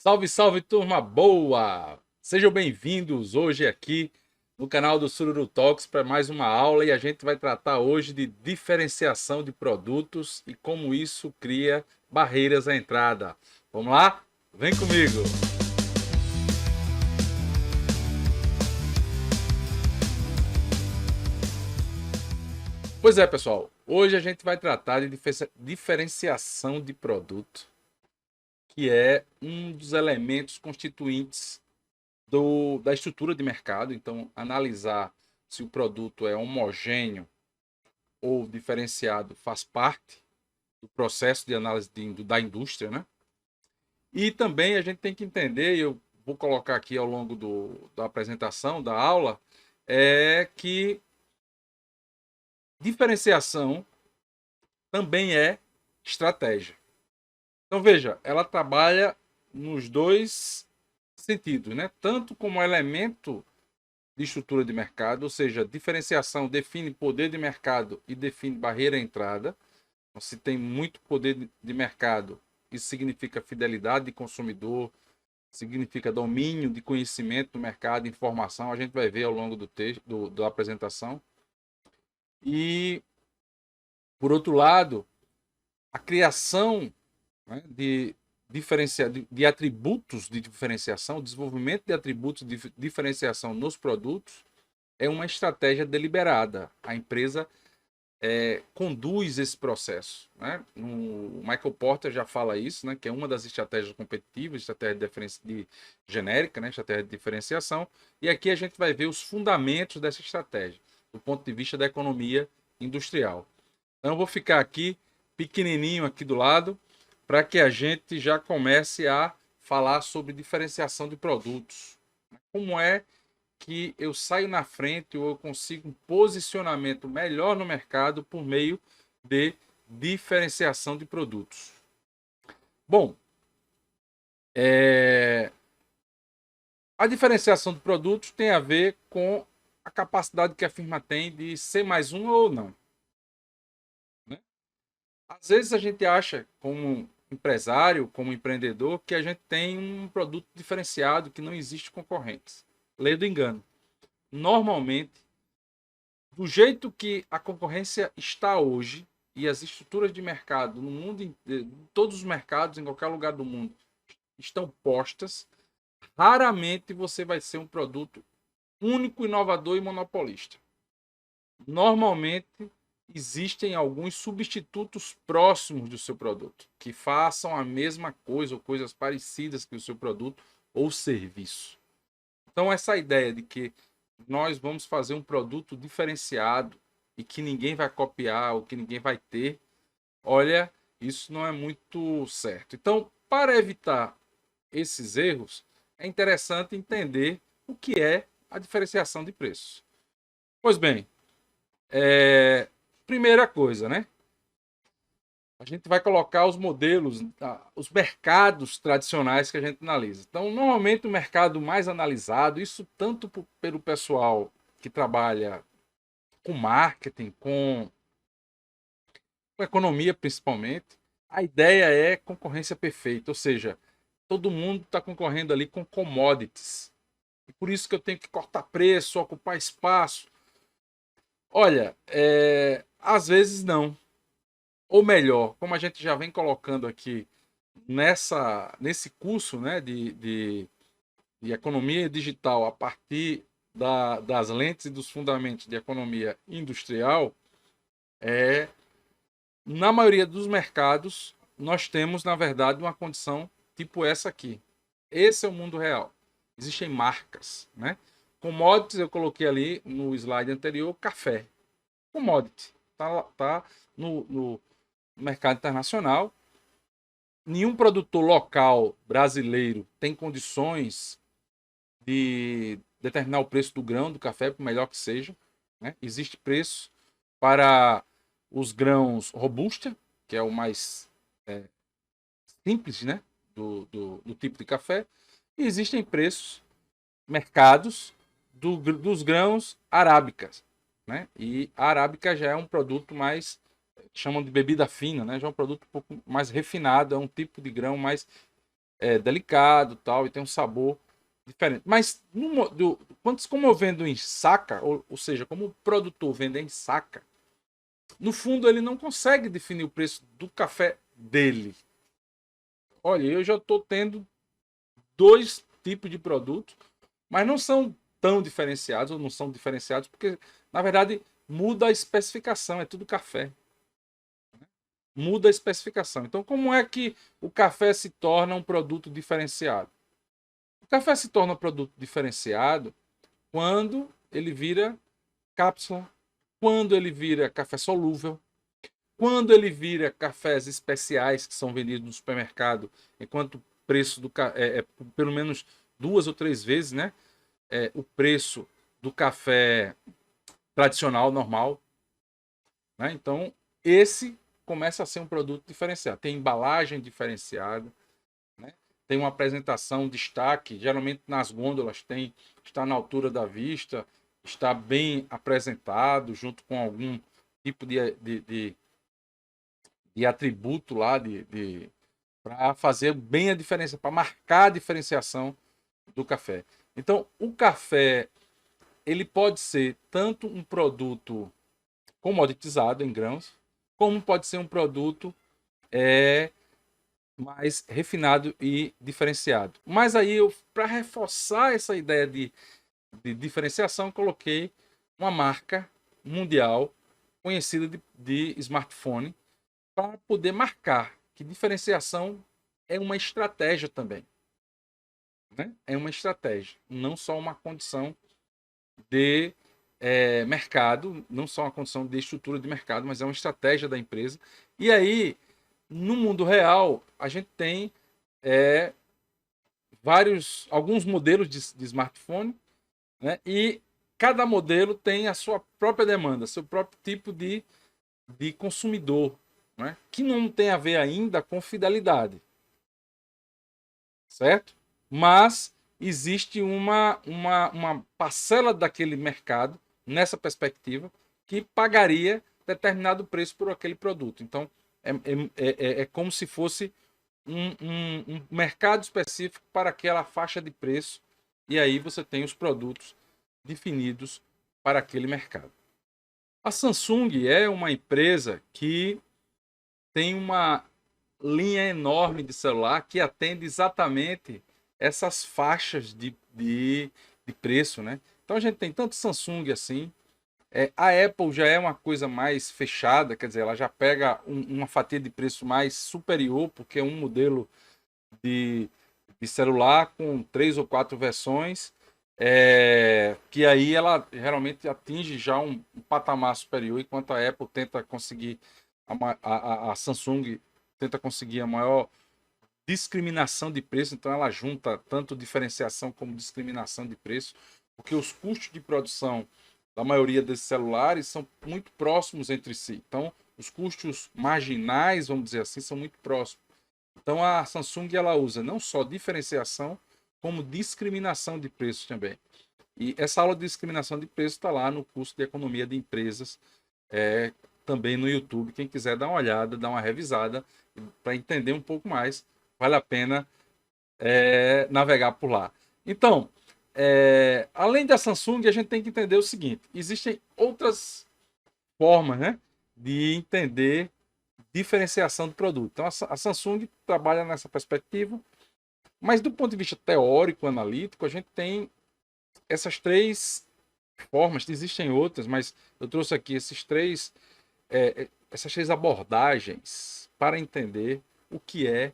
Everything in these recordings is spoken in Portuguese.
Salve, salve, turma boa! Sejam bem-vindos hoje aqui no canal do Sururu Talks para mais uma aula e a gente vai tratar hoje de diferenciação de produtos e como isso cria barreiras à entrada. Vamos lá? Vem comigo! Pois é, pessoal, hoje a gente vai tratar de diferenciação de produto, que é um dos elementos constituintes da estrutura de mercado. Então, analisar se o produto é homogêneo ou diferenciado faz parte do processo de análise da indústria, né? E também a gente tem que entender, e eu vou colocar aqui ao longo da apresentação, da aula, é que diferenciação também é estratégia. Então, veja, ela trabalha nos dois sentidos, né? Tanto como elemento de estrutura de mercado, ou seja, diferenciação define poder de mercado e define barreira à entrada. Então, se tem muito poder de mercado, isso significa fidelidade de consumidor, significa domínio de conhecimento do mercado, informação, a gente vai ver ao longo do texto, da apresentação. E, por outro lado, a criação, né, de atributos de diferenciação, o desenvolvimento de atributos de diferenciação nos produtos é uma estratégia deliberada. A empresa conduz esse processo, né? O Michael Porter já fala isso, né? Que é uma das estratégias competitivas, estratégia de genérica, né? Estratégia de diferenciação. E aqui a gente vai ver os fundamentos dessa estratégia, do ponto de vista da economia industrial. Então eu vou ficar aqui pequenininho aqui do lado para que a gente já comece a falar sobre diferenciação de produtos. Como é que eu saio na frente ou eu consigo um posicionamento melhor no mercado por meio de diferenciação de produtos. Bom, a diferenciação de produtos tem a ver com a capacidade que a firma tem de ser mais um ou não, né? Às vezes a gente acha, como empresário, como empreendedor, que a gente tem um produto diferenciado, que não existe concorrentes. Lei do engano. Normalmente, do jeito que a concorrência está hoje e as estruturas de mercado no mundo, todos os mercados em qualquer lugar do mundo estão postas, raramente você vai ser um produto único, inovador e monopolista. Normalmente existem alguns substitutos próximos do seu produto que façam a mesma coisa ou coisas parecidas que o seu produto ou serviço. Então essa ideia de que nós vamos fazer um produto diferenciado e que ninguém vai copiar ou que ninguém vai ter, olha, isso não é muito certo. Então, para evitar esses erros, é interessante entender o que é a diferenciação de preços. Pois bem, primeira coisa, né? A gente vai colocar os modelos, os mercados tradicionais que a gente analisa. Então, normalmente o mercado mais analisado, isso tanto pelo pessoal que trabalha com marketing, com economia principalmente, a ideia é concorrência perfeita, ou seja, todo mundo está concorrendo ali com commodities. E por isso que eu tenho que cortar preço, ocupar espaço. Olha, às vezes não. Ou melhor, como a gente já vem colocando aqui nesse curso, né, de economia digital a partir das lentes e dos fundamentos de economia industrial, na maioria dos mercados nós temos, na verdade, uma condição tipo essa aqui. Esse é o mundo real. Existem marcas, né? Commodities, eu coloquei ali no slide anterior, café. Commodity. Tá no mercado internacional. Nenhum produtor local brasileiro tem condições de determinar o preço do grão do café, por melhor que seja, né? Existe preço para os grãos robusta, que é o mais simples, né? Do tipo de café. E existem preços, mercados dos grãos arábicas, né? E a arábica já é um produto mais, chamam de bebida fina, né? Já é um produto um pouco mais refinado, é um tipo de grão mais delicado, tal, e tem um sabor diferente. Mas como eu vendo em saca, ou seja, como o produtor vende em saca, no fundo ele não consegue definir o preço do café dele. Olha, eu já estou tendo dois tipos de produtos, mas não são tão diferenciados, ou não são diferenciados, porque, na verdade, muda a especificação, é tudo café. Muda a especificação. Então, como é que o café se torna um produto diferenciado? O café se torna um produto diferenciado quando ele vira cápsula, quando ele vira café solúvel, quando ele vira cafés especiais que são vendidos no supermercado, enquanto o preço do pelo menos 2 ou 3 vezes, né? O preço do café tradicional, normal. Né? Então, esse começa a ser um produto diferenciado. Tem embalagem diferenciada, né? Tem uma apresentação, destaque, geralmente nas gôndolas está na altura da vista, está bem apresentado, junto com algum tipo de atributo lá, para fazer bem a diferença, para marcar a diferenciação do café. Então, o café ele pode ser tanto um produto comoditizado em grãos, como pode ser um produto mais refinado e diferenciado. Mas aí, para reforçar essa ideia de diferenciação, coloquei uma marca mundial conhecida de smartphone para poder marcar que diferenciação é uma estratégia também. Né? É uma estratégia, não só uma condição de mercado, não só uma condição de estrutura de mercado, mas é uma estratégia da empresa. E aí, no mundo real, a gente tem alguns modelos de smartphone, né? E cada modelo tem a sua própria demanda, seu próprio tipo de consumidor, né? Que não tem a ver ainda com fidelidade, certo? Mas existe uma parcela daquele mercado, nessa perspectiva, que pagaria determinado preço por aquele produto. Então, é como se fosse um mercado específico para aquela faixa de preço, e aí você tem os produtos definidos para aquele mercado. A Samsung é uma empresa que tem uma linha enorme de celular que atende exatamente essas faixas de preço, né? Então a gente tem tanto Samsung assim. A Apple já é uma coisa mais fechada, quer dizer, ela já pega uma fatia de preço mais superior, porque é um modelo de, de celular com 3 ou 4 versões, que aí ela realmente atinge já um patamar superior, enquanto a Apple tenta conseguir, a Samsung tenta conseguir a maior discriminação de preço, então ela junta tanto diferenciação como discriminação de preço, porque os custos de produção da maioria desses celulares são muito próximos entre si. Então, os custos marginais, vamos dizer assim, são muito próximos. Então, a Samsung ela usa não só diferenciação, como discriminação de preços também. E essa aula de discriminação de preços está lá no curso de Economia de Empresas, também no YouTube. Quem quiser dar uma olhada, dar uma revisada, para entender um pouco mais, vale a pena navegar por lá. Então, além da Samsung, a gente tem que entender o seguinte: existem outras formas, né, de entender diferenciação do produto. Então, a Samsung trabalha nessa perspectiva, mas do ponto de vista teórico, analítico, a gente tem essas três formas. Existem outras, mas eu trouxe aqui essas três abordagens para entender o que é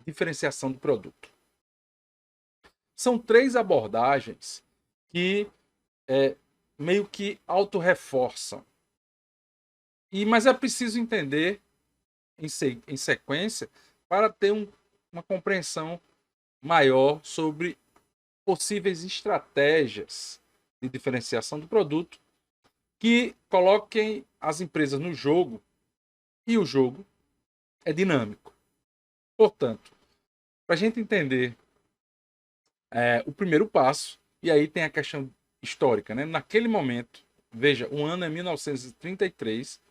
diferenciação do produto. São três abordagens que meio que auto-reforçam. Mas é preciso entender em sequência para ter uma compreensão maior sobre possíveis estratégias de diferenciação do produto que coloquem as empresas no jogo, e o jogo é dinâmico. Portanto, para a gente entender o primeiro passo, e aí tem a questão histórica, né? Naquele momento, veja, o ano é 1933,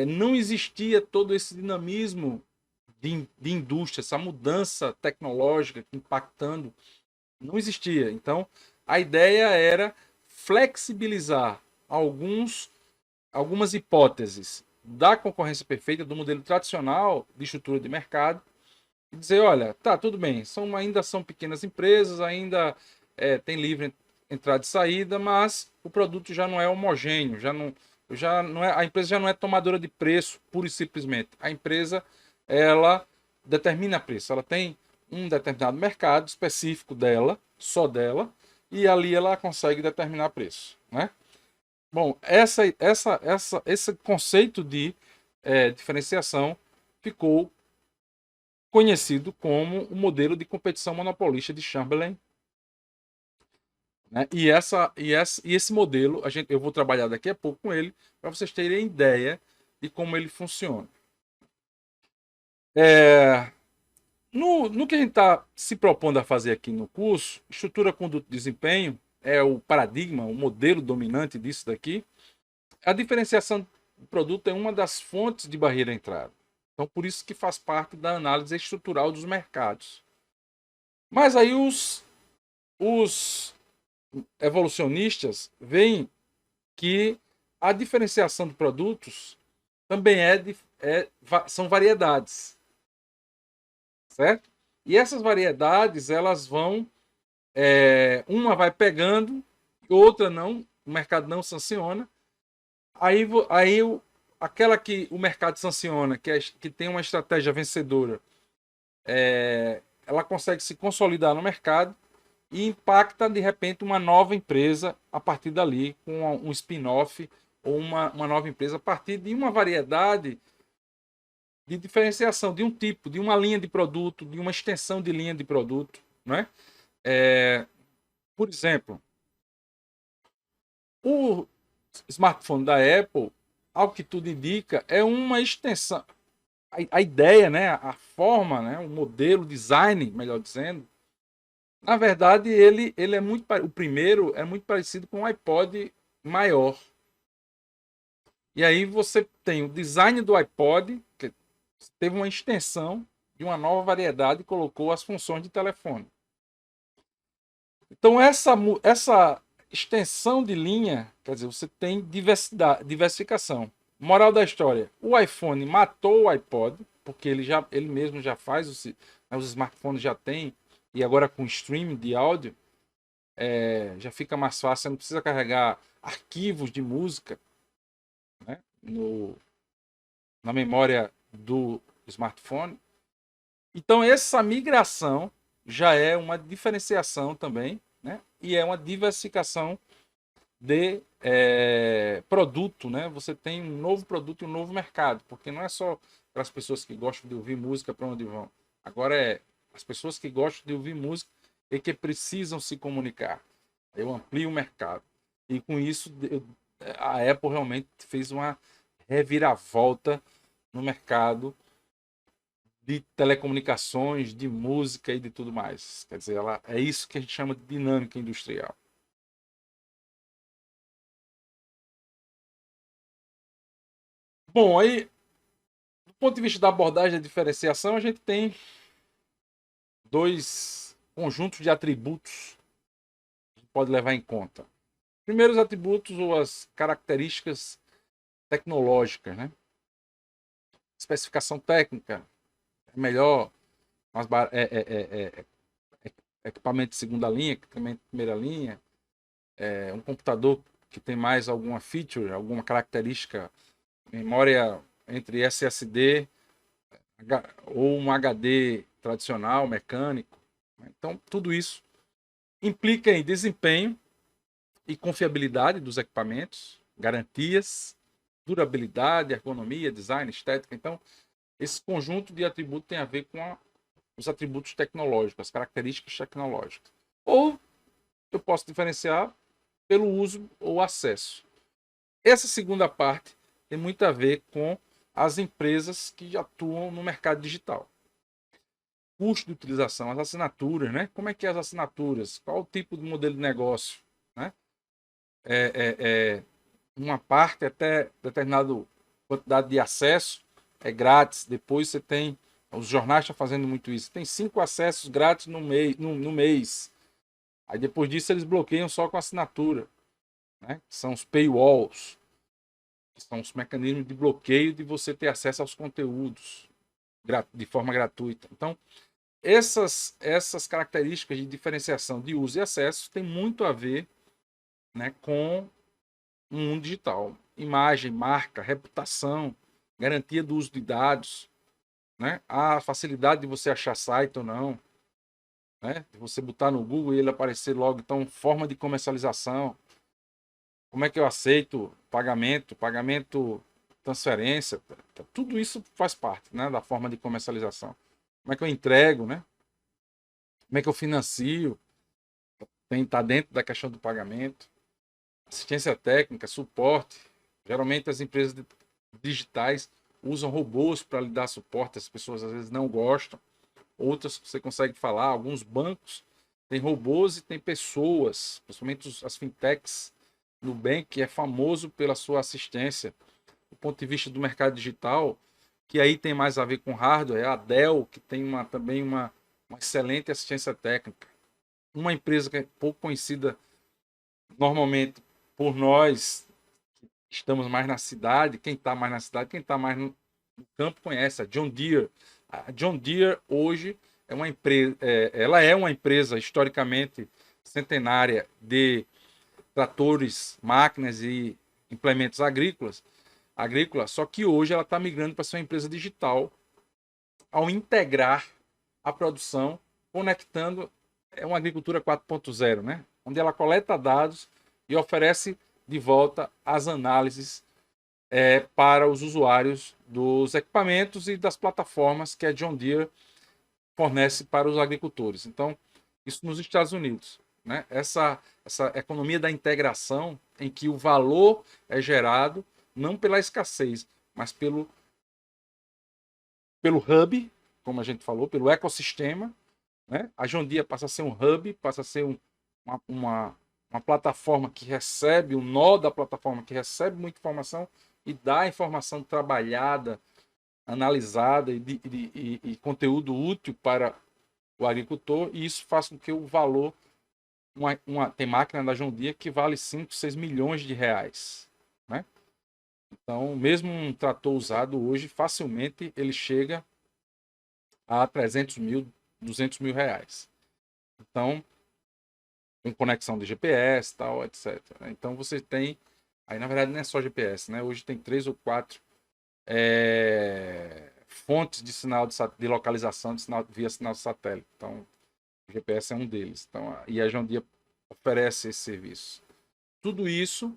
não existia todo esse dinamismo de indústria, essa mudança tecnológica impactando, não existia. Então, a ideia era flexibilizar algumas hipóteses da concorrência perfeita, do modelo tradicional de estrutura de mercado, e dizer, olha, tá, tudo bem, ainda são pequenas empresas, ainda tem livre entrada e saída, mas o produto já não é homogêneo, a empresa já não é tomadora de preço, pura e simplesmente. A empresa, ela determina preço, ela tem um determinado mercado específico dela, só dela, e ali ela consegue determinar preço, né? Bom, esse conceito de diferenciação ficou conhecido como o modelo de competição monopolista de Chamberlain, né? E esse modelo, eu vou trabalhar daqui a pouco com ele, para vocês terem ideia de como ele funciona. No que a gente está se propondo a fazer aqui no curso, estrutura, conduta e desempenho é o paradigma, o modelo dominante disso daqui. A diferenciação do produto é uma das fontes de barreira à entrada. Então, por isso que faz parte da análise estrutural dos mercados. Mas aí os evolucionistas veem que a diferenciação de produtos também são variedades, certo? E essas variedades, elas vão, uma vai pegando, outra não, o mercado não sanciona. Aí aquela que o mercado sanciona, que tem uma estratégia vencedora, ela consegue se consolidar no mercado e impacta, de repente, uma nova empresa a partir dali, com um spin-off ou uma nova empresa a partir de uma variedade de diferenciação, de um tipo, de uma linha de produto, de uma extensão de linha de produto, né? Por exemplo, o smartphone da Apple, ao que tudo indica, é uma extensão. A ideia, né, a forma, né, o modelo, o design, melhor dizendo, na verdade, ele é muito. O primeiro é muito parecido com o iPod maior. E aí você tem o design do iPod, que teve uma extensão de uma nova variedade e colocou as funções de telefone. Então, essa extensão de linha, quer dizer, você tem diversificação. Moral da história: o iPhone matou o iPod, porque ele mesmo já faz, os smartphones já têm, e agora com streaming de áudio, já fica mais fácil, você não precisa carregar arquivos de música, né, na memória do smartphone. Então, essa migração já é uma diferenciação também, né? E é uma diversificação de produto, né? Você tem um novo produto e um novo mercado, porque não é só para as pessoas que gostam de ouvir música para onde vão. Agora as pessoas que gostam de ouvir música e que precisam se comunicar. Eu amplio o mercado. E com isso, a Apple realmente fez uma reviravolta no mercado de telecomunicações, de música e de tudo mais. Quer dizer, é isso que a gente chama de dinâmica industrial. Bom, aí, do ponto de vista da abordagem da diferenciação, a gente tem dois conjuntos de atributos que a gente pode levar em conta. Primeiro, os atributos ou as características tecnológicas, né? Especificação técnica, é melhor, equipamento de segunda linha, equipamento de primeira linha, um computador que tem mais alguma feature, alguma característica, memória entre SSD ou um HD tradicional, mecânico. Então, tudo isso implica em desempenho e confiabilidade dos equipamentos, garantias, durabilidade, ergonomia, design, estética. Então, esse conjunto de atributos tem a ver com os atributos tecnológicos, as características tecnológicas. Ou eu posso diferenciar pelo uso ou acesso. Essa segunda parte tem muito a ver com as empresas que atuam no mercado digital. Custo de utilização, as assinaturas, né? Como é que é as assinaturas? Qual o tipo de modelo de negócio, né? Uma parte até determinada quantidade de acesso é grátis. Depois você tem Os jornais estão fazendo muito isso. Tem 5 acessos grátis no mês. Aí depois disso eles bloqueiam só com assinatura, né? Que são os paywalls, que são os mecanismos de bloqueio de você ter acesso aos conteúdos de forma gratuita. Então, essas características de diferenciação de uso e acesso tem muito a ver, né, com o mundo digital. Imagem, marca, reputação, garantia do uso de dados, né? A facilidade de você achar site ou não, né? De você botar no Google e ele aparecer logo. Então, forma de comercialização. Como é que eu aceito pagamento, transferência, tudo isso faz parte, né, da forma de comercialização. Como é que eu entrego, né? Como é que eu financio? Tá dentro da questão do pagamento. Assistência técnica, suporte. Geralmente as empresas digitais usam robôs para lhe dar suporte. As pessoas às vezes não gostam. Outras você consegue falar. Alguns bancos têm robôs e tem pessoas, principalmente as fintechs. Nubank, que é famoso pela sua assistência do ponto de vista do mercado digital, que aí tem mais a ver com hardware. A Dell, que tem também uma excelente assistência técnica. Uma empresa que é pouco conhecida normalmente por nós, que estamos mais na cidade, quem está mais na cidade, quem está mais no campo conhece, a John Deere. A John Deere hoje é uma empresa, ela é uma empresa historicamente centenária de tratores, máquinas e implementos agrícolas, só que hoje ela está migrando para ser uma empresa digital ao integrar a produção, conectando uma agricultura 4.0, né? Onde ela coleta dados e oferece de volta as análises para os usuários dos equipamentos e das plataformas que a John Deere fornece para os agricultores. Então, isso nos Estados Unidos, né? Essa economia da integração em que o valor é gerado não pela escassez, mas pelo hub, como a gente falou, pelo ecossistema, né? A John Deere passa a ser um hub, passa a ser uma plataforma que recebe, um nó da plataforma que recebe muita informação e dá informação trabalhada, analisada e conteúdo útil para o agricultor, e isso faz com que o valor tem máquina da John Deere que vale 5, 6 milhões de reais, né? Então, mesmo um trator usado hoje, facilmente ele chega a 300 mil, 200 mil reais. Então, com conexão de GPS, tal, etc. Então, você tem... Aí, na verdade, não é só GPS, né? Hoje tem 3 ou 4 fontes de sinal de localização via sinal de satélite. Então, o GPS é um deles. Então, e a John Deere oferece esse serviço. Tudo isso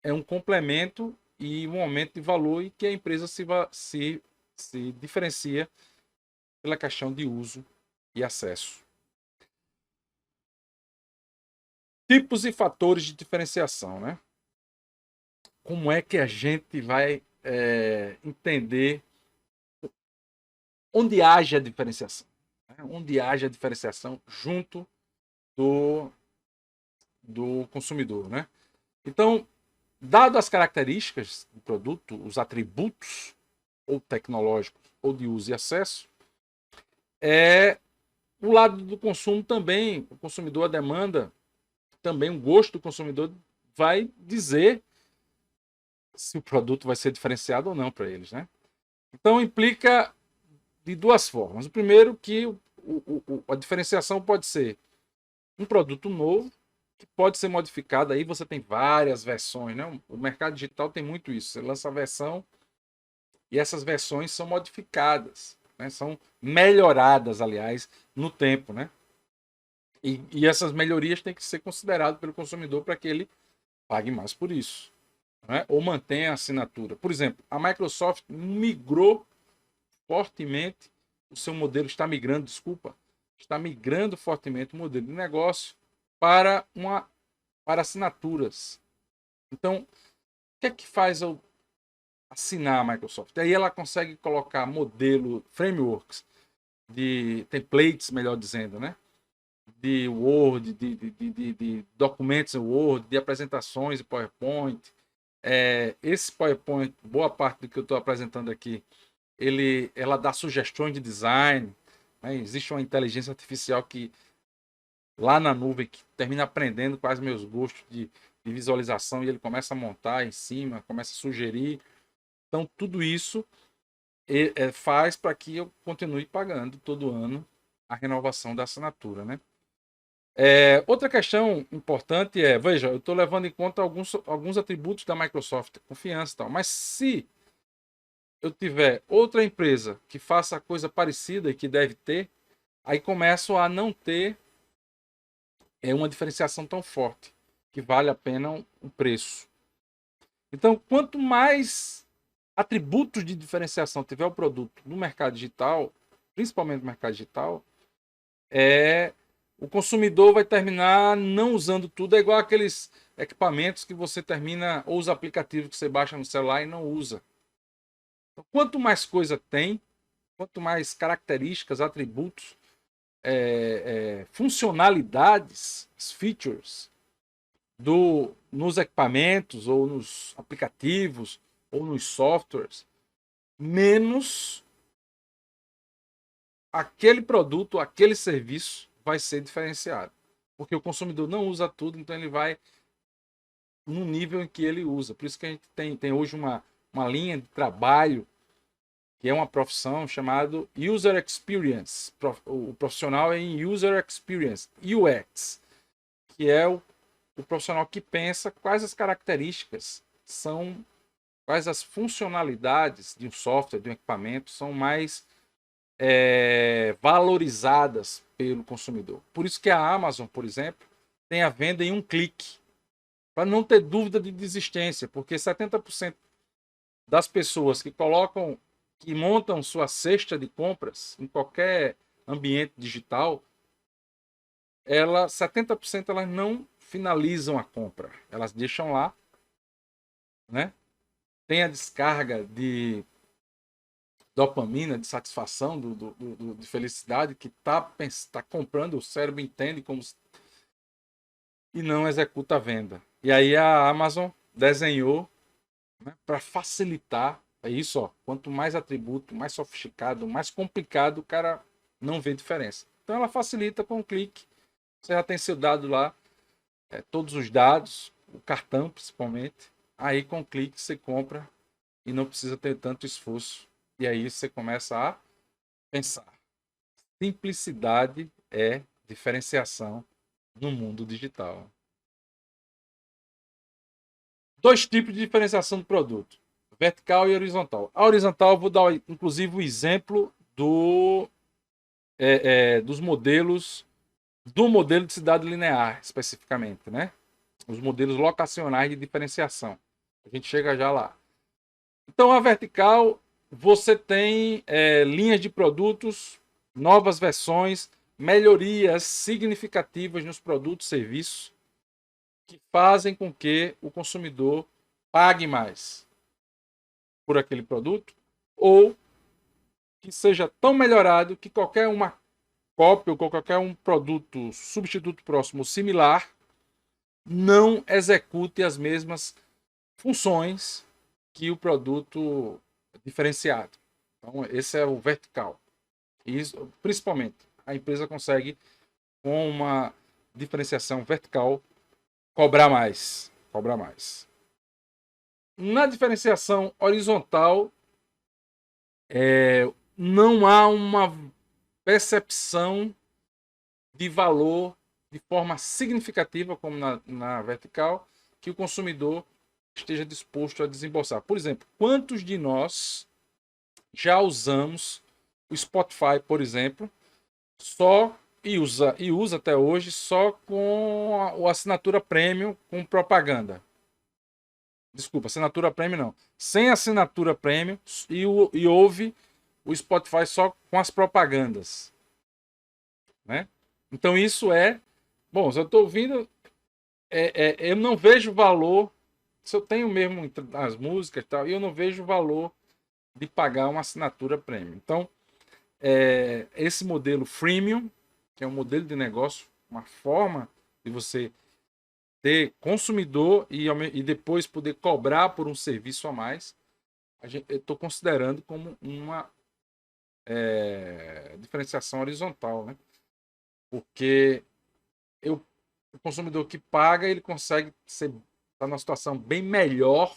é um complemento e um aumento de valor e que a empresa se diferencia pela questão de uso e acesso. Tipos e fatores de diferenciação, né? Como é que a gente vai entender onde haja a diferenciação? Né? Onde haja a diferenciação junto do consumidor, né? Então, dado as características do produto, os atributos ou tecnológicos ou de uso e acesso, o lado do consumo também, o consumidor, a demanda, também o gosto do consumidor vai dizer se o produto vai ser diferenciado ou não para eles, né? Então, implica de duas formas. O primeiro, que a diferenciação pode ser um produto novo, que pode ser modificado. Aí você tem várias versões, né? O mercado digital tem muito isso. Você lança a versão e essas versões são modificadas, né? São melhoradas, aliás, no tempo, né? E essas melhorias têm que ser consideradas pelo consumidor para que ele pague mais por isso, né? Ou mantenha a assinatura. Por exemplo, a Microsoft migrou fortemente o seu modelo, está migrando fortemente o modelo de negócio para assinaturas. Então, o que é que faz eu assinar a Microsoft? Aí ela consegue colocar frameworks de templates, melhor dizendo, né? De Word, de documentos em Word, de apresentações em PowerPoint. Esse PowerPoint, boa parte do que eu estou apresentando aqui, ela dá sugestões de design, né? Existe uma inteligência artificial que lá na nuvem que termina aprendendo quais meus gostos de visualização e ele começa a montar em cima, começa a sugerir. Então, tudo isso faz para que eu continue pagando todo ano a renovação da assinatura, né? Outra questão importante veja, eu estou levando em conta alguns atributos da Microsoft, confiança e tal, mas se eu tiver outra empresa que faça coisa parecida e que deve ter, aí começo a não ter uma diferenciação tão forte que vale a pena o preço. Então, quanto mais atributos de diferenciação tiver o produto no mercado digital, principalmente no mercado digital, o consumidor vai terminar não usando tudo. É igual aqueles equipamentos que você termina, ou os aplicativos que você baixa no celular e não usa. Então, quanto mais coisa tem, quanto mais características, atributos, funcionalidades, features nos equipamentos ou nos aplicativos ou nos softwares, menos aquele produto, aquele serviço vai ser diferenciado. Porque o consumidor não usa tudo, então ele vai no nível em que ele usa. Por isso que a gente tem hoje uma linha de trabalho que é uma profissão chamada User Experience. O profissional é em User Experience, UX, que é o profissional que pensa quais as características são, quais as funcionalidades de um software, de um equipamento são mais valorizadas pelo consumidor. Por isso que a Amazon, por exemplo, tem a venda em um clique, para não ter dúvida de desistência, porque 70% das pessoas que montam sua cesta de compras em qualquer ambiente digital, 70% elas não finalizam a compra, elas deixam lá, né? Tem a descarga de dopamina, de satisfação, de felicidade que tá comprando, o cérebro entende como e não executa a venda. E aí a Amazon desenhou, né, para facilitar. É isso, ó. Quanto mais atributo, mais sofisticado, mais complicado, o cara não vê diferença. Então ela facilita com um clique. Você já tem seu dado lá, todos os dados, o cartão principalmente. Aí com um clique você compra e não precisa ter tanto esforço. E aí você começa a pensar. Simplicidade é diferenciação no mundo digital. Dois tipos de diferenciação do produto: vertical e horizontal. A horizontal, eu vou dar inclusive o exemplo dos modelos, do modelo de cidade linear, especificamente, né? Os modelos locacionais de diferenciação. A gente chega já lá. Então, a vertical, você tem linhas de produtos, novas versões, melhorias significativas nos produtos e serviços que fazem com que o consumidor pague mais por aquele produto ou que seja tão melhorado que qualquer uma cópia ou qualquer um produto substituto próximo similar não execute as mesmas funções que o produto diferenciado. Então, esse é o vertical. E isso, principalmente, a empresa consegue, com uma diferenciação vertical, cobrar mais. Cobrar mais. Na diferenciação horizontal, não há uma percepção de valor de forma significativa, como na vertical, que o consumidor esteja disposto a desembolsar. Por exemplo, quantos de nós já usamos o Spotify, por exemplo, e usa até hoje só com a assinatura premium com propaganda? Desculpa, assinatura premium não. Sem assinatura premium e ouve o Spotify só com as propagandas, né? Então isso bom, se eu estou ouvindo, eu não vejo valor, se eu tenho mesmo as músicas e tal, eu não vejo valor de pagar uma assinatura premium. Então, esse modelo freemium, que é um modelo de negócio, uma forma de você ter consumidor e depois poder cobrar por um serviço a mais, eu estou considerando como uma diferenciação horizontal, né? Porque o consumidor que paga, ele consegue estar numa situação bem melhor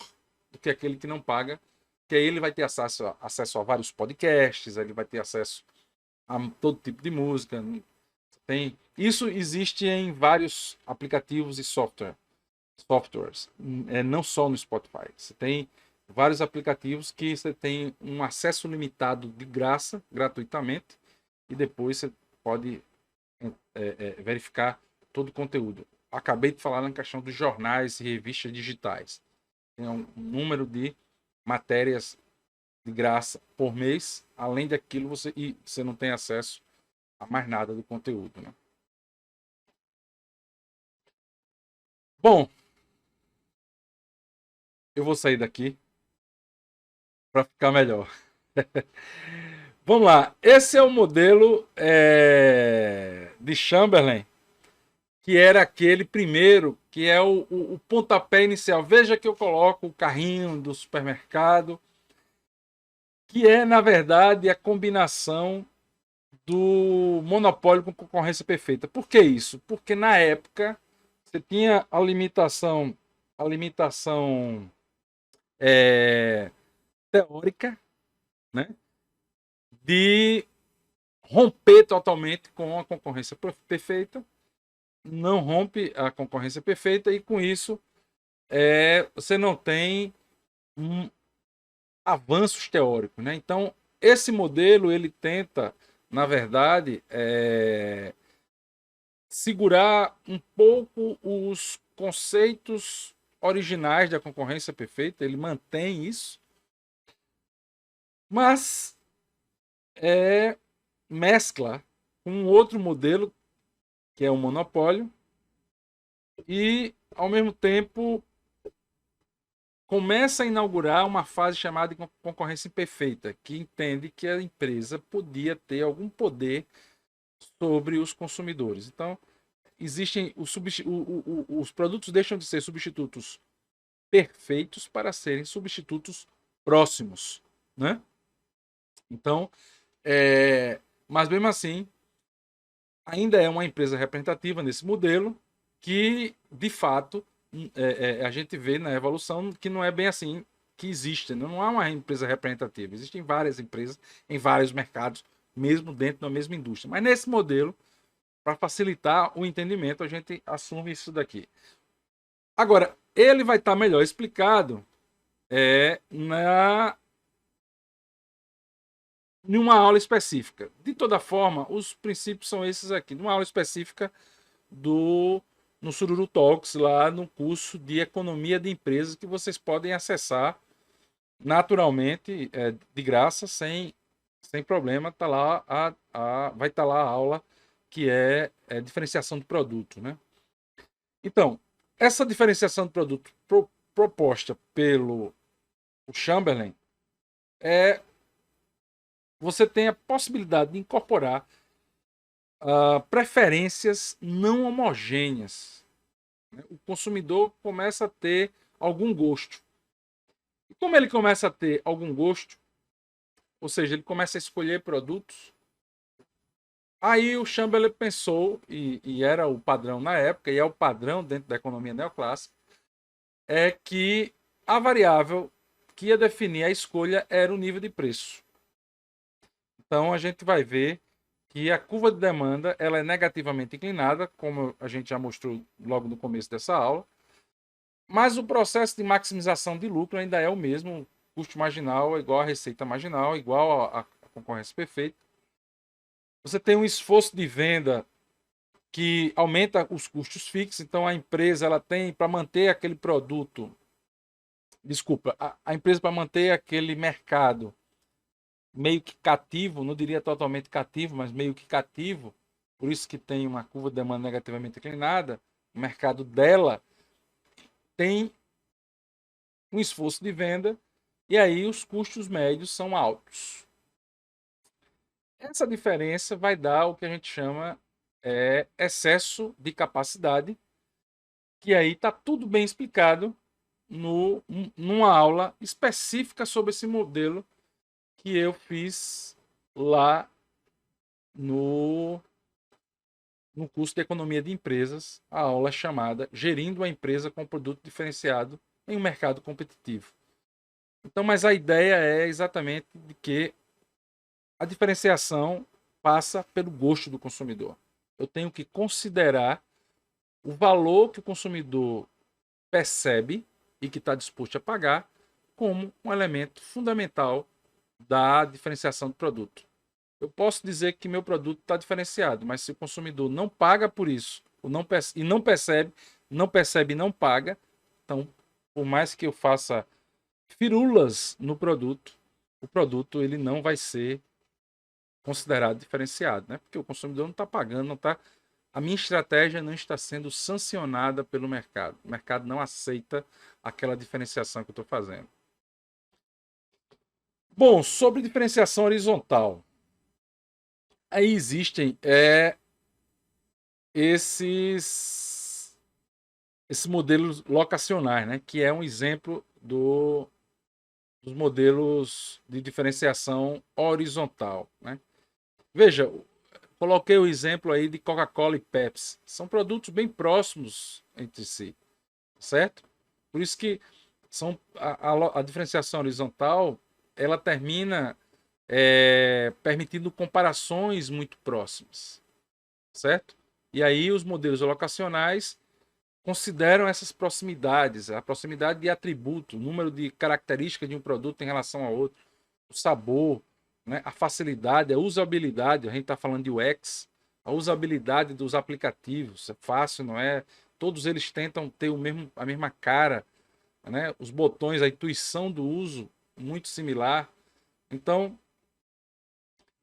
do que aquele que não paga, que aí ele vai ter acesso a vários podcasts, ele vai ter acesso a todo tipo de música. Isso existe em vários aplicativos e softwares, não só no Spotify. Você tem vários aplicativos que você tem um acesso limitado de graça, gratuitamente, e depois você pode verificar todo o conteúdo. Acabei de falar na questão dos jornais e revistas digitais. Tem um número de matérias de graça por mês, além daquilo você não tem acesso a mais nada do conteúdo, né? Bom, eu vou sair daqui para ficar melhor. Vamos lá. Esse é o modelo de Chamberlain, que era aquele primeiro, que é o pontapé inicial. Veja que eu coloco o carrinho do supermercado, que é, na verdade, a combinação do monopólio com concorrência perfeita. Por que isso? Porque na época você tinha a limitação teórica, né, de romper totalmente com a concorrência perfeita, não rompe a concorrência perfeita e com isso você não tem avanços teóricos, né? Então esse modelo ele tenta, na verdade, segurar um pouco os conceitos originais da concorrência perfeita, ele mantém isso, mas mescla com um outro modelo que é o monopólio e ao mesmo tempo começa a inaugurar uma fase chamada de concorrência imperfeita, que entende que a empresa podia ter algum poder sobre os consumidores. Então, existem os produtos deixam de ser substitutos perfeitos para serem substitutos próximos, né? Então, mas mesmo assim, ainda é uma empresa representativa nesse modelo que, de fato, a gente vê na evolução que não é bem assim que existe. Não há uma empresa representativa. Existem várias empresas em vários mercados, mesmo dentro da mesma indústria. Mas nesse modelo, para facilitar o entendimento, a gente assume isso daqui. Agora, ele vai estar melhor explicado em uma aula específica. De toda forma, os princípios são esses aqui. Numa aula específica no Sururu Talks, lá no curso de Economia de Empresas, que vocês podem acessar naturalmente, de graça, sem problema. Tá lá vai estar lá a aula que é diferenciação de produto, né? Então, essa diferenciação de produto proposta pelo Chamberlain você tem a possibilidade de incorporar preferências não homogêneas. O consumidor começa a ter algum gosto. E como ele começa a ter algum gosto, ou seja, ele começa a escolher produtos, aí o Chamberlain pensou, e era o padrão na época, e é o padrão dentro da economia neoclássica, é que a variável que ia definir a escolha era o nível de preço. Então a gente vai ver que a curva de demanda ela é negativamente inclinada, como a gente já mostrou logo no começo dessa aula, mas o processo de maximização de lucro ainda é o mesmo, custo marginal é igual a receita marginal, igual a concorrência perfeita. Você tem um esforço de venda que aumenta os custos fixos, então a empresa ela tem para manter aquele produto, desculpa, a empresa para manter aquele mercado meio que cativo, não diria totalmente cativo, mas meio que cativo, por isso que tem uma curva de demanda negativamente inclinada, o mercado dela tem um esforço de venda e aí os custos médios são altos. Essa diferença vai dar o que a gente chama excesso de capacidade, que aí está tudo bem explicado numa aula específica sobre esse modelo que eu fiz lá no curso de Economia de Empresas, a aula chamada Gerindo a Empresa com Produto Diferenciado em um Mercado Competitivo. Então, mas a ideia é exatamente de que a diferenciação passa pelo gosto do consumidor. Eu tenho que considerar o valor que o consumidor percebe e que está disposto a pagar como um elemento fundamental da diferenciação do produto. Eu posso dizer que meu produto está diferenciado, mas se o consumidor não paga por isso, ou não e não percebe e não paga, então, por mais que eu faça firulas no produto, o produto ele não vai ser considerado diferenciado, né? Porque o consumidor não está pagando, não está. A minha estratégia não está sendo sancionada pelo mercado. O mercado não aceita aquela diferenciação que eu estou fazendo. Bom, sobre diferenciação horizontal. Aí existem esses modelos locacionais, né? Que é um exemplo dos modelos de diferenciação horizontal, né? Veja, coloquei o exemplo aí de Coca-Cola e Pepsi. São produtos bem próximos entre si, certo? Por isso que a diferenciação horizontal ela termina permitindo comparações muito próximas, certo? E aí os modelos locacionais consideram essas proximidades, a proximidade de atributo, o número de características de um produto em relação ao outro, o sabor, né? A facilidade, a usabilidade, a gente está falando de UX, a usabilidade dos aplicativos, é fácil, não é? Todos eles tentam ter a mesma cara, né? Os botões, a intuição do uso, muito similar. Então,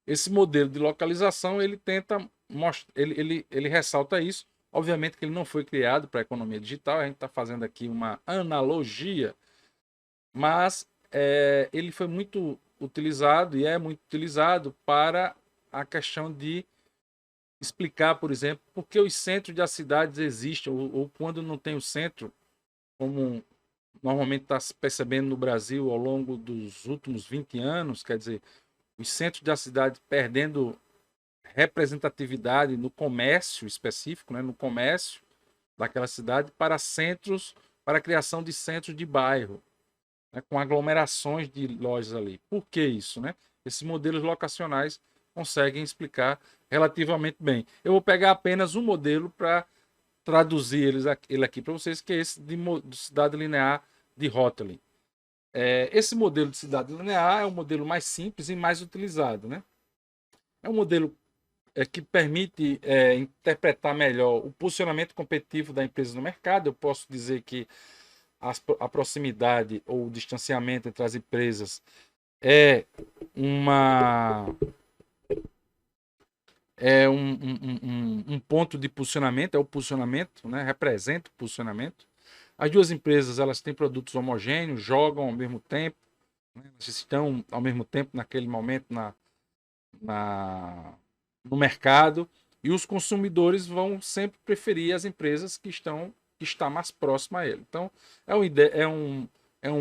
esse modelo de localização, ele tenta mostrar, ele ressalta isso. Obviamente que ele não foi criado para a economia digital, a gente está fazendo aqui uma analogia, mas ele foi muito utilizado e é muito utilizado para a questão de explicar, por exemplo, por que os centros das cidades existem, ou quando não tem o centro, como normalmente está se percebendo no Brasil ao longo dos últimos 20 anos, quer dizer, os centros da cidade perdendo representatividade no comércio específico, né, no comércio daquela cidade, para centros, para a criação de centros de bairro, né, com aglomerações de lojas ali. Por que isso? Né? Esses modelos locacionais conseguem explicar relativamente bem. Eu vou pegar apenas um modelo para traduzir ele aqui para vocês, que é esse de cidade linear de Hotelling. Esse modelo de cidade linear é o modelo mais simples e mais utilizado. Né? É um modelo que permite interpretar melhor o posicionamento competitivo da empresa no mercado. Eu posso dizer que a proximidade ou o distanciamento entre as empresas é um ponto de posicionamento, é o posicionamento, né? Representa o posicionamento. As duas empresas elas têm produtos homogêneos, jogam ao mesmo tempo, né? Elas estão ao mesmo tempo naquele momento no mercado, e os consumidores vão sempre preferir as empresas que está mais próxima a ele. Então, é um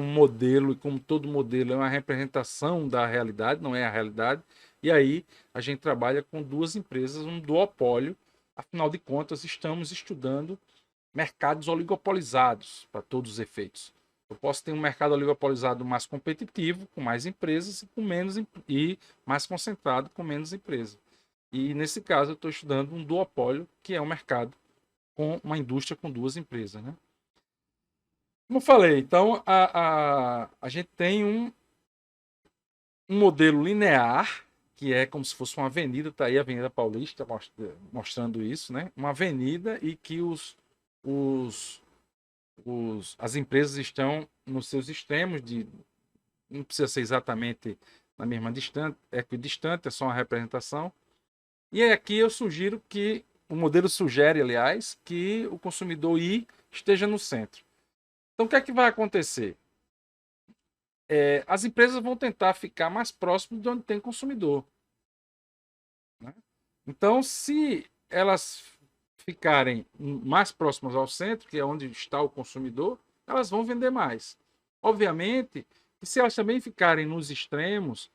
modelo, e como todo modelo, é uma representação da realidade, não é a realidade. E aí a gente trabalha com duas empresas, um duopólio. Afinal de contas, estamos estudando mercados oligopolizados para todos os efeitos. Eu posso ter um mercado oligopolizado mais competitivo, com mais empresas, com menos e mais concentrado, com menos empresas. E nesse caso, eu estou estudando um duopólio, que é um mercado com uma indústria com duas empresas. Né? Como eu falei, então a gente tem um modelo linear, que é como se fosse uma avenida, está aí a Avenida Paulista mostrando isso, né? Uma avenida e que as empresas estão nos seus extremos, não precisa ser exatamente na mesma distância, equidistante, é só uma representação. E aqui eu sugiro que, o modelo sugere, aliás, que o consumidor esteja no centro. Então, o que é que vai acontecer? As empresas vão tentar ficar mais próximas de onde tem consumidor. Né? Então, se elas ficarem mais próximas ao centro, que é onde está o consumidor, elas vão vender mais. Obviamente, que se elas também ficarem nos extremos,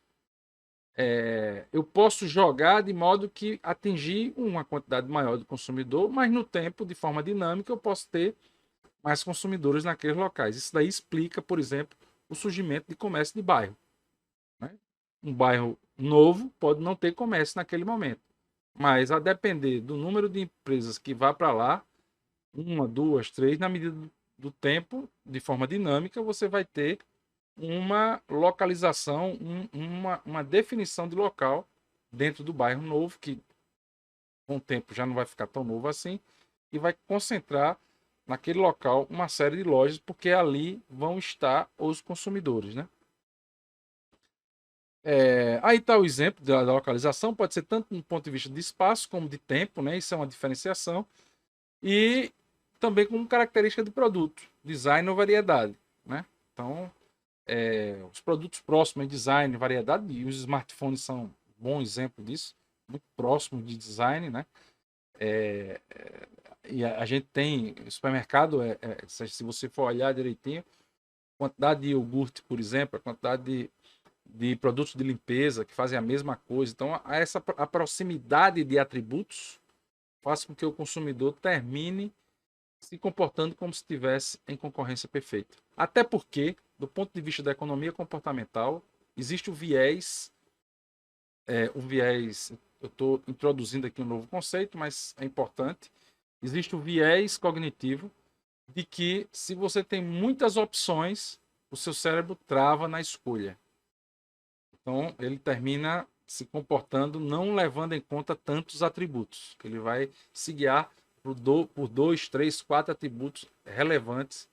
eu posso jogar de modo que atingir uma quantidade maior de consumidor, mas no tempo, de forma dinâmica, eu posso ter mais consumidores naqueles locais. Isso daí explica, por exemplo, o surgimento de comércio de bairro, né? Um bairro novo pode não ter comércio naquele momento, mas a depender do número de empresas que vá para lá, uma, duas, três, na medida do tempo, de forma dinâmica, você vai ter uma localização, uma definição de local dentro do bairro novo, que com o tempo já não vai ficar tão novo assim, e vai concentrar naquele local uma série de lojas, porque ali vão estar os consumidores, né? Aí está o exemplo da localização, pode ser tanto do ponto de vista de espaço como de tempo, né? Isso é uma diferenciação. E também como característica de produto, design ou variedade, né? Então, os produtos próximos em design, variedade, e os smartphones são um bom exemplo disso, muito próximo de design, né? E a gente tem supermercado, se você for olhar direitinho, a quantidade de iogurte, por exemplo, a quantidade de produtos de limpeza que fazem a mesma coisa. Então, a proximidade de atributos faz com que o consumidor termine se comportando como se estivesse em concorrência perfeita. Até porque, do ponto de vista da economia comportamental, existe o viés, eu estou introduzindo aqui um novo conceito, mas é importante, existe o viés cognitivo de que se você tem muitas opções, o seu cérebro trava na escolha. Então, ele termina se comportando não levando em conta tantos atributos. Ele vai se guiar por dois, três, quatro atributos relevantes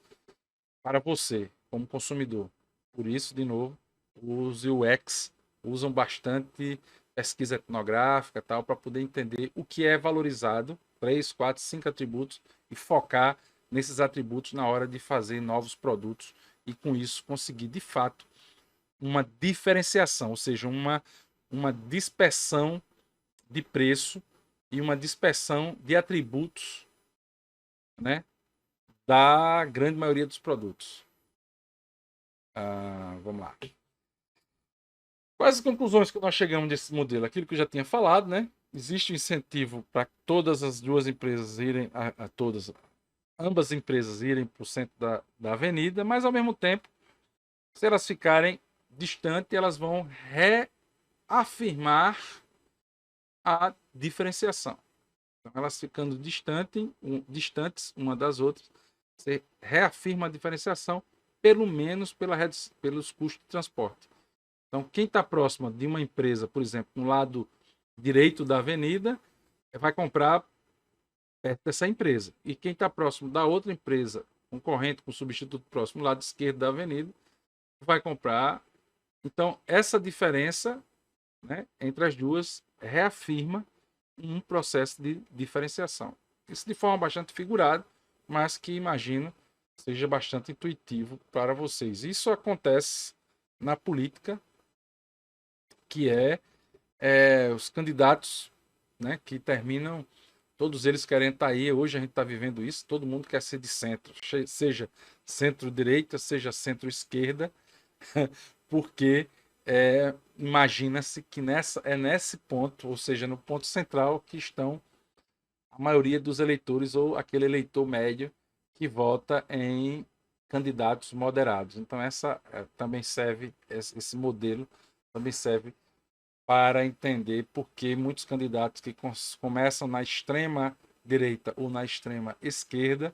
para você, como consumidor. Por isso, de novo, os UX usam bastante pesquisa etnográfica tal, para poder entender o que é valorizado, 3, 4, 5 atributos, e focar nesses atributos na hora de fazer novos produtos e, com isso, conseguir, de fato, uma diferenciação, ou seja, uma dispersão de preço e uma dispersão de atributos, né, da grande maioria dos produtos. Vamos lá. Quais as conclusões que nós chegamos desse modelo? Aquilo que eu já tinha falado, né? Existe um incentivo para todas as duas empresas irem, ambas empresas irem para o centro da avenida, mas ao mesmo tempo, se elas ficarem distantes, elas vão reafirmar a diferenciação. Então, elas ficando distantes uma das outras, você reafirma a diferenciação, pelo menos pelos custos de transporte. Então, quem está próximo de uma empresa, por exemplo, no lado direito da avenida, vai comprar perto dessa empresa. E quem está próximo da outra empresa, concorrente com substituto próximo, no lado esquerdo da avenida, vai comprar. Então, essa diferença, né, entre as duas reafirma um processo de diferenciação. Isso de forma bastante figurada, mas que imagino seja bastante intuitivo para vocês. Isso acontece na política, que os candidatos, né, que terminam, todos eles querem estar aí. Hoje a gente está vivendo isso, todo mundo quer ser de centro, seja centro-direita, seja centro-esquerda, porque imagina-se que nesse ponto, ou seja, no ponto central, que estão a maioria dos eleitores ou aquele eleitor médio que vota em candidatos moderados. Então, também serve, esse modelo também serve para entender por que muitos candidatos que começam na extrema direita ou na extrema esquerda,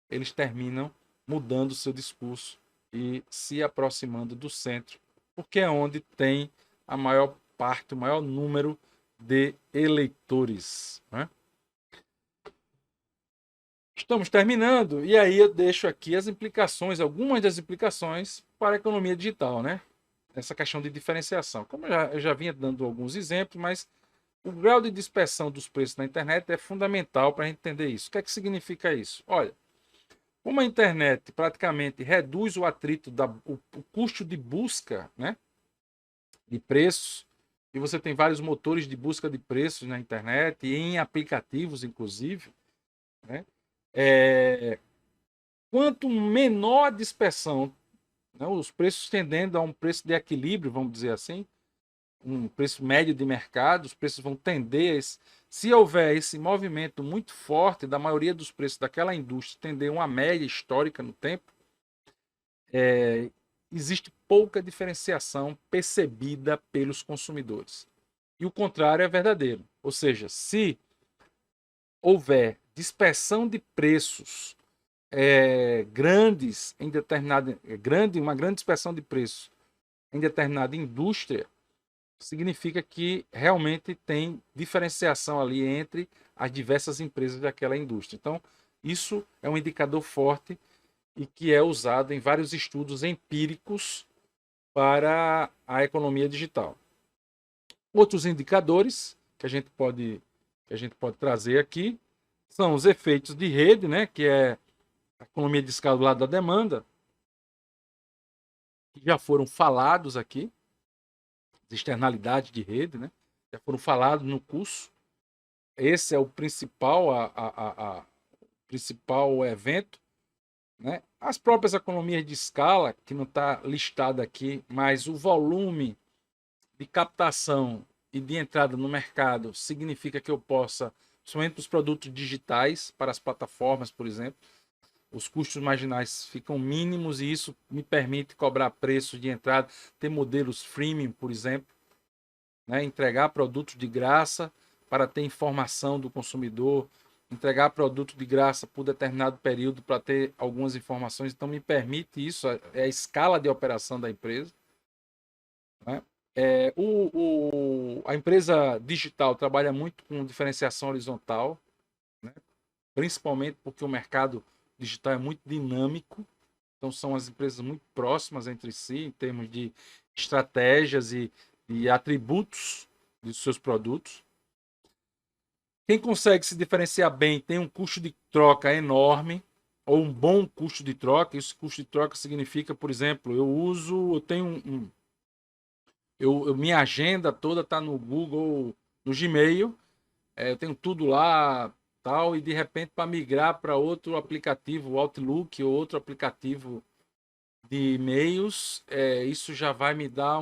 eles terminam mudando o seu discurso e se aproximando do centro, porque é onde tem a maior parte, o maior número de eleitores, né? Estamos terminando, e aí eu deixo aqui as implicações, algumas das implicações para a economia digital, né? Essa questão de diferenciação. Como eu já vinha dando alguns exemplos, mas o grau de dispersão dos preços na internet é fundamental para a gente entender isso. O que é que significa isso? Olha, como a internet praticamente reduz o atrito, o custo de busca, né, de preços, e você tem vários motores de busca de preços na internet e em aplicativos, inclusive, né? quanto menor a dispersão, né, os preços tendendo a um preço de equilíbrio, vamos dizer assim, um preço médio de mercado, os preços vão tender, se houver esse movimento muito forte da maioria dos preços daquela indústria tender uma média histórica no tempo, existe pouca diferenciação percebida pelos consumidores. E o contrário é verdadeiro. Ou seja, se houver dispersão de preços grandes em uma grande dispersão de preços em determinada indústria, significa que realmente tem diferenciação ali entre as diversas empresas daquela indústria. Então, isso é um indicador forte e que é usado em vários estudos empíricos para a economia digital. Outros indicadores que a gente pode trazer aqui são os efeitos de rede, né, que é a economia de escala do lado da demanda, que já foram falados aqui, as externalidades de rede, né, já foram falados no curso. Esse é o principal evento, né? As próprias economias de escala, que não está listada aqui, mas o volume de captação e de entrada no mercado significa que eu possa, somente os produtos digitais, para as plataformas, por exemplo, os custos marginais ficam mínimos e isso me permite cobrar preços de entrada, ter modelos freemium, por exemplo, né? Entregar produtos de graça para ter informação do consumidor, entregar produto de graça por determinado período para ter algumas informações. Então, me permite isso, é a escala de operação da empresa, né? A empresa digital trabalha muito com diferenciação horizontal, né? Principalmente porque o mercado digital é muito dinâmico. Então, são as empresas muito próximas entre si, em termos de estratégias e atributos de seus produtos. Quem consegue se diferenciar bem tem um custo de troca enorme, ou um bom custo de troca. Esse custo de troca significa, por exemplo, eu tenho minha agenda toda está no Google, no Gmail, eu tenho tudo lá, tal, e de repente para migrar para outro aplicativo, o Outlook ou outro aplicativo de e-mails, isso já vai me dar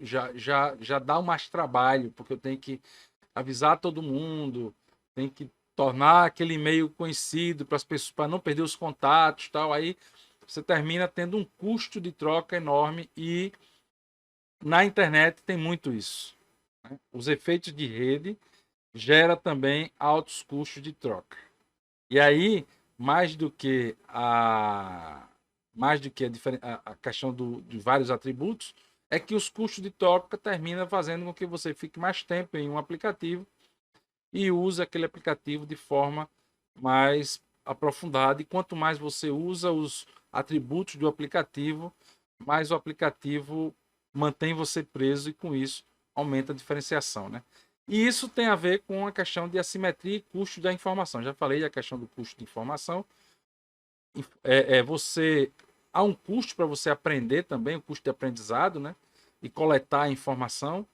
já dá mais trabalho, porque eu tenho que avisar todo mundo, tem que tornar aquele e-mail conhecido para as pessoas, para não perder os contatos, tal. Aí você termina tendo um custo de troca enorme e na internet tem muito isso, né? Os efeitos de rede gera também altos custos de troca. E aí, mais do que a questão de vários atributos, é que os custos de troca terminam fazendo com que você fique mais tempo em um aplicativo e use aquele aplicativo de forma mais aprofundada. E quanto mais você usa os atributos do aplicativo, mais o aplicativo mantém você preso e com isso aumenta a diferenciação, né? E isso tem a ver com a questão de assimetria e custo da informação. Já falei da questão do custo de informação. Há um custo para você aprender também, o custo de aprendizado, né? E coletar a informação.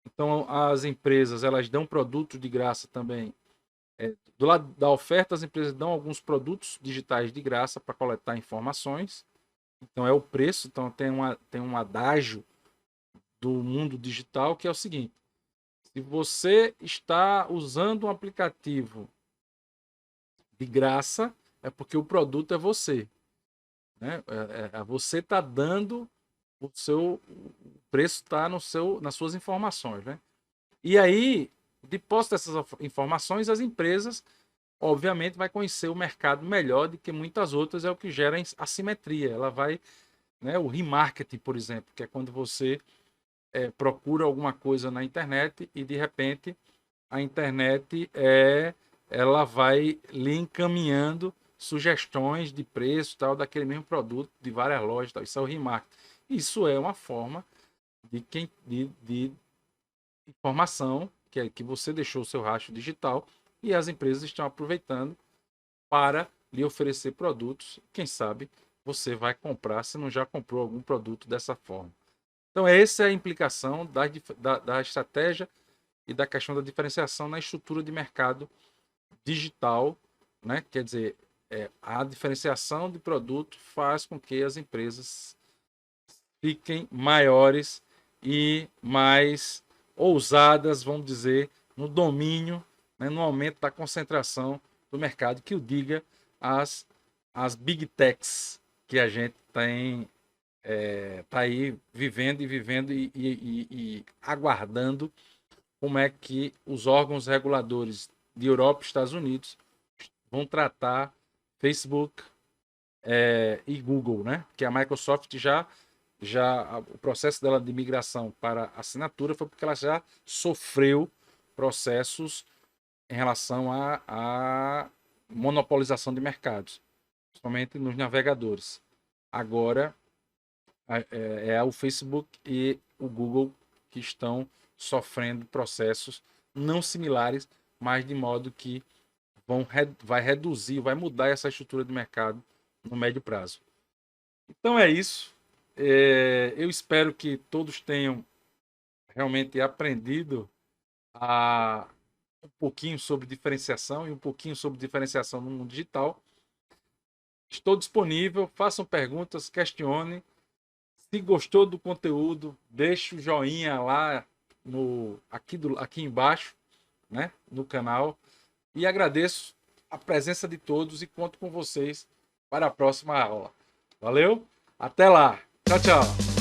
Então, as empresas, elas dão produtos de graça também. Do lado da oferta, as empresas dão alguns produtos digitais de graça para coletar informações. Então, é o preço. Então, tem um adágio do mundo digital que é o seguinte: se você está usando um aplicativo de graça, é porque o produto é você, né? Você está dando o preço está nas suas informações, né? E aí, de posse dessas informações, as empresas, obviamente, vai conhecer o mercado melhor do que muitas outras, é o que gera assimetria. Ela vai, né, o remarketing, por exemplo, que é quando você procura alguma coisa na internet e, de repente, a internet ela vai lhe encaminhando sugestões de preço tal daquele mesmo produto de várias lojas, tal. Isso é o remarketing. Isso é uma forma de informação que você deixou o seu rastro digital e as empresas estão aproveitando para lhe oferecer produtos. Quem sabe você vai comprar, se não já comprou algum produto dessa forma. Então, essa é a implicação da estratégia e da questão da diferenciação na estrutura de mercado digital, né? Quer dizer, A diferenciação de produto faz com que as empresas fiquem maiores e mais ousadas, vamos dizer, no domínio, né, no aumento da concentração do mercado, que o diga as big techs que a gente tem tá aí vivendo e aguardando como é que os órgãos reguladores de Europa e Estados Unidos vão tratar Facebook e Google, né? Que a Microsoft o processo dela de migração para assinatura foi porque ela já sofreu processos em relação à monopolização de mercados, principalmente nos navegadores. Agora é o Facebook e o Google que estão sofrendo processos não similares, mas de modo que vai reduzir, vai mudar essa estrutura de mercado no médio prazo. Então é isso. Eu espero que todos tenham realmente aprendido um pouquinho sobre diferenciação e um pouquinho sobre diferenciação no mundo digital. Estou disponível, façam perguntas, questionem. Se gostou do conteúdo, deixe o joinha lá aqui embaixo, né, no canal. E agradeço a presença de todos e conto com vocês para a próxima aula. Valeu? Até lá. Tchau, tchau.